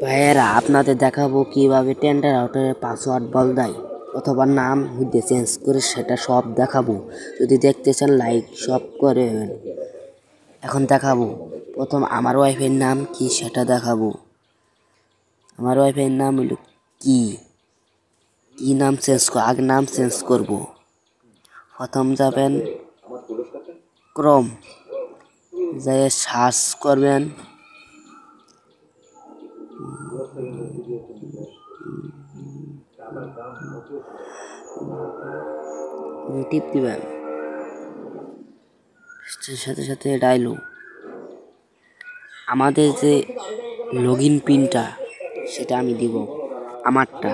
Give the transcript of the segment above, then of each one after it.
ভাইয়েরা আপনাদের দেখাবো কিভাবে টেন্ডার আউটের পাসওয়ার্ড বদলায় অথবা নাম হুইদে চেঞ্জ করে সেটা সব দেখাবো। যদি দেখতে চান লাইক সব করে এখন দেখাবো। প্রথম আমার ওয়াইফাইয়ের নাম কি সেটা দেখাবো। আমার ওয়াইফাইয়ের নাম হলো কি নাম চেঞ্জ আগে নাম চেঞ্জ করব। প্রথম যাবেন ক্রোম, যাই সার্চ করবেন টিপ দিবেন, সাথে সাথে এটা এলো। আমাদের যে লগ ইন পিনটা সেটা আমি দিব আমারটা।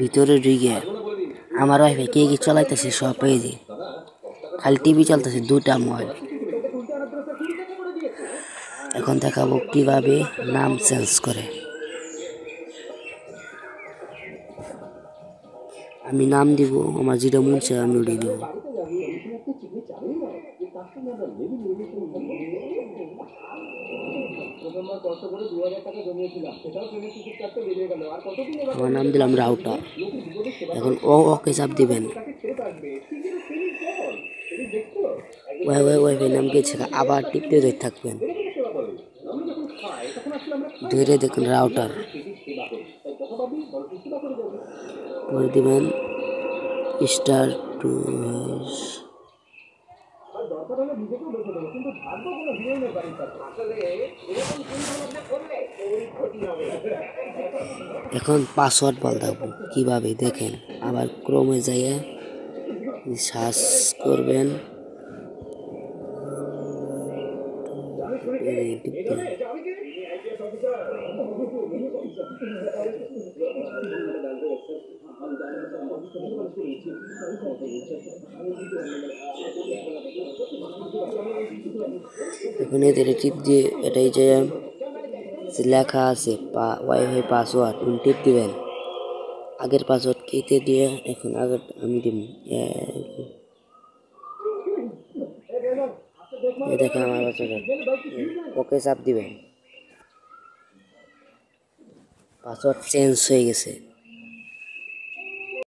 ভিতরে ঢুকে আমার ওয়াইফাই কে কি চালাইতেছে সব পেয়েছি, খালি টিভি চলতেছে দুটা মোবাইল। এখন দেখাবো কিভাবে নাম চেঞ্জ করে। আমি নাম দিব আমার যেটা মন চায় আমি ওটাই দিব। আমার নাম দিলাম রাউটার। এখন ওকে চাপ দিবেন। ওয়াইফাই নাম গেছে, আবার টিপতে ধরে থাকবেন, ধরে দেখুন রাউটার করে দিবেন স্টার টু। এখন পাসওয়ার্ড বদলাবো কিভাবে দেখেন। আবার ক্রোমে যাইয়ে সার্চ করবেন, এখন এদের টিপ দিয়ে এটাই যে লেখা আছে ওয়াইফাই পাসওয়ার্ড টিপ দিবেন। আগের পাসওয়ার্ড কেটে দিয়ে এখন আগের আমি দিব। দেখেন আমার ওকে চাপ দিবেন, পাসওয়ার্ড চেঞ্জ হয়ে গেছে।